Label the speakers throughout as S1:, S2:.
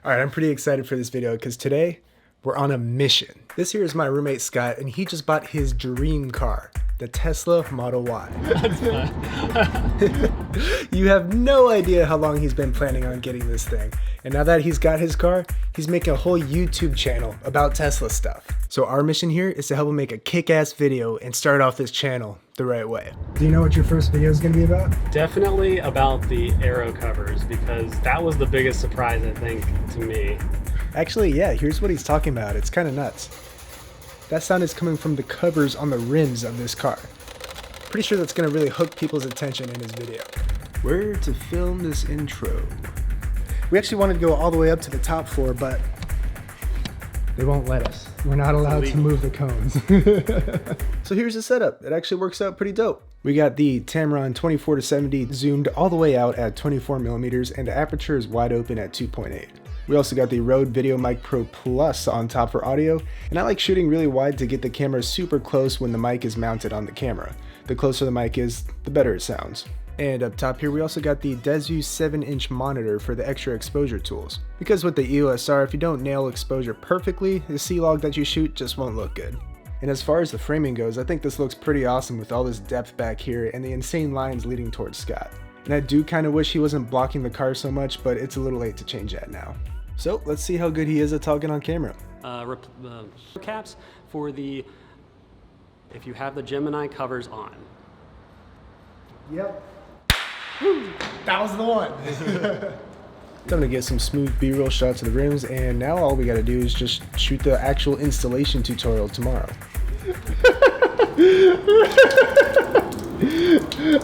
S1: All right, I'm pretty excited for this video because today we're on a mission. This here is my roommate Scott, and he just bought his dream car, the Tesla Model Y.
S2: That's fun.
S1: You have no idea how long he's been planning on getting this thing. And now that he's got his car, he's making a whole YouTube channel about Tesla stuff. So our mission here is to help him make a kick-ass video and start off this channel the right way. Do you know what your first video is going to be about?
S2: Definitely about the aero covers, because that was the biggest surprise, I think, to me.
S1: Actually, yeah, here's what he's talking about. It's kind of nuts. That sound is coming from the covers on the rims of this car. Pretty sure that's going to really hook people's attention in his video. Where to film this intro? We actually wanted to go all the way up to the top floor, but they won't let us. We're not allowed to move the cones. So here's the setup. It actually works out pretty dope. We got the Tamron 24-70 zoomed all the way out at 24 millimeters, and the aperture is wide open at 2.8. We also got the Rode Video Mic Pro Plus on top for audio, and I like shooting really wide to get the camera super close when the mic is mounted on the camera. The closer the mic is, the better it sounds. And up top here, we also got the Desu 7-inch monitor for the extra exposure tools. Because with the EOS R, if you don't nail exposure perfectly, the C-Log that you shoot just won't look good. And as far as the framing goes, I think this looks pretty awesome with all this depth back here and the insane lines leading towards Scott. And I do kind of wish he wasn't blocking the car so much, but it's a little late to change that now. So let's see how good he is at talking on camera.
S2: Caps for the, if you have the Gemini covers on.
S1: Yep. That was the one. I'm gonna get some smooth B-roll shots of the rims, and now all we gotta do is just shoot the actual installation tutorial tomorrow.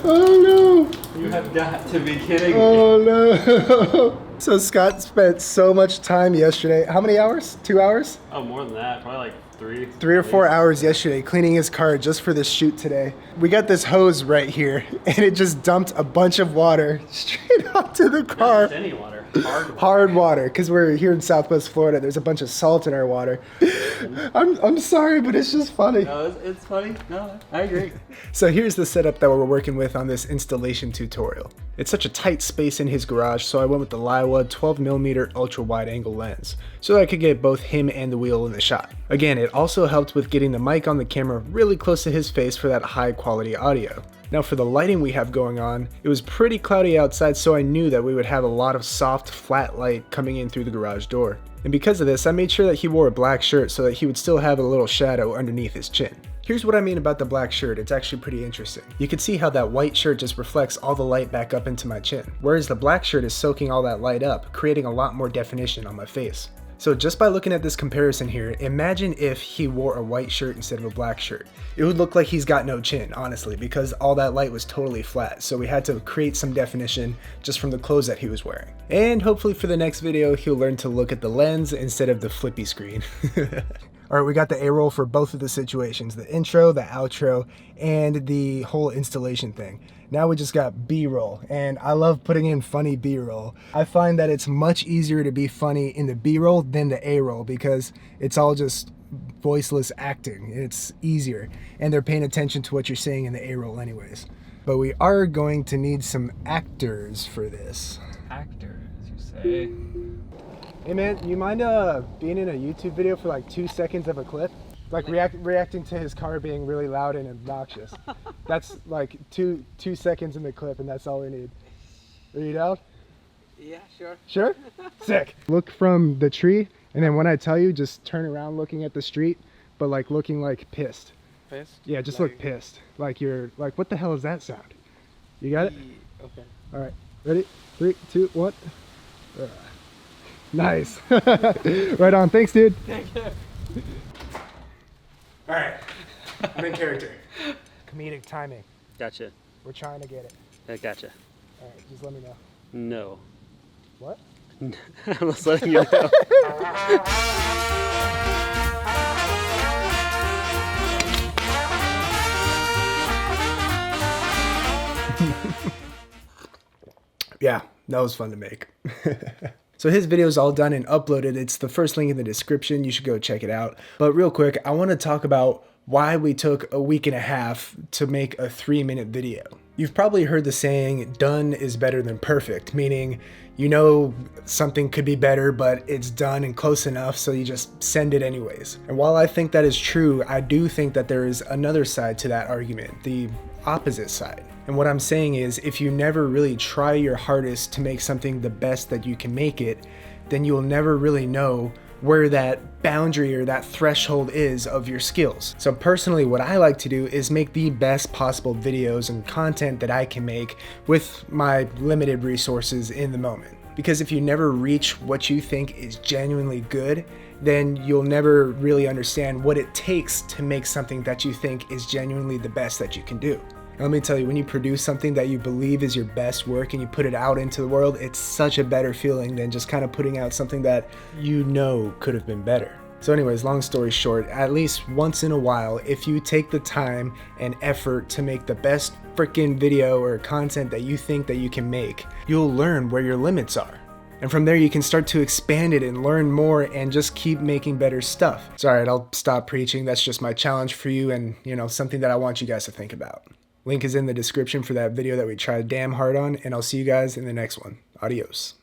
S1: Oh no!
S2: You have got to be kidding me.
S1: Oh no! So Scott spent so much time yesterday. How many hours? 2 hours?
S2: Oh, more than that. Probably like 3.
S1: 3 or 4 hours yesterday cleaning his car just for this shoot today. We got this hose right here, and it just dumped a bunch of water straight onto the car.
S2: Not just any water.
S1: Hard water, because we're here in Southwest Florida. There's a bunch of salt in our water. I'm sorry, but it's just funny.
S2: No, it's funny. No, I agree.
S1: So here's the setup that we're working with on this installation tutorial. It's such a tight space in his garage, so I went with the Leiwa 12mm ultra wide angle lens, so that I could get both him and the wheel in the shot. Again, it also helped with getting the mic on the camera really close to his face for that high quality audio. Now for the lighting we have going on, it was pretty cloudy outside, so I knew that we would have a lot of soft, flat light coming in through the garage door. And because of this, I made sure that he wore a black shirt so that he would still have a little shadow underneath his chin. Here's what I mean about the black shirt. It's actually pretty interesting. You can see how that white shirt just reflects all the light back up into my chin, whereas the black shirt is soaking all that light up, creating a lot more definition on my face. So just by looking at this comparison here, imagine if he wore a white shirt instead of a black shirt. It would look like he's got no chin, honestly, because all that light was totally flat. So we had to create some definition just from the clothes that he was wearing. And hopefully for the next video, he'll learn to look at the lens instead of the flippy screen. All right, we got the A-roll for both of the situations, the intro, the outro, and the whole installation thing. Now we just got B-roll, and I love putting in funny B-roll. I find that it's much easier to be funny in the B-roll than the A-roll because it's all just voiceless acting. It's easier, and they're paying attention to what you're saying in the A-roll anyways. But we are going to need some actors for this.
S2: Actors, you say?
S1: Hey man, you mind being in a YouTube video for like 2 seconds of a clip? Like reacting to his car being really loud and obnoxious. That's like two seconds in the clip, and that's all we need. Are you down?
S3: Yeah, sure.
S1: Sure? Sick. Look from the tree, and then when I tell you, just turn around looking at the street, but like looking like pissed.
S3: Pissed?
S1: Yeah, just
S3: like,
S1: look pissed. Like you're like, what the hell is that sound? You got it?
S3: Okay.
S1: All right. Ready? 3, 2, 1. Nice. Right on. Thanks, dude.
S3: Thank you.
S1: All right. I'm in character. Comedic timing.
S2: Gotcha.
S1: We're trying to get it.
S2: I gotcha.
S1: All right. Just let me know.
S2: No.
S1: What?
S2: I'm just letting you know.
S1: Yeah, that was fun to make. So his video is all done and uploaded. It's the first link in the description. You should go check it out. But real quick, I want to talk about why we took a week and a half to make a 3-minute video. You've probably heard the saying, done is better than perfect, meaning you know something could be better, but it's done and close enough, so you just send it anyways. And while I think that is true, I do think that there is another side to that argument, the opposite side. And what I'm saying is, if you never really try your hardest to make something the best that you can make it, then you'll never really know where that boundary or that threshold is of your skills. So personally, what I like to do is make the best possible videos and content that I can make with my limited resources in the moment. Because if you never reach what you think is genuinely good, then you'll never really understand what it takes to make something that you think is genuinely the best that you can do. And let me tell you, when you produce something that you believe is your best work and you put it out into the world, it's such a better feeling than just kind of putting out something that you know could have been better. So anyways, long story short, at least once in a while, if you take the time and effort to make the best freaking video or content that you think that you can make, you'll learn where your limits are. And from there, you can start to expand it and learn more and just keep making better stuff. So alright, I'll stop preaching. That's just my challenge for you and, something that I want you guys to think about. Link is in the description for that video that we tried damn hard on, and I'll see you guys in the next one. Adios.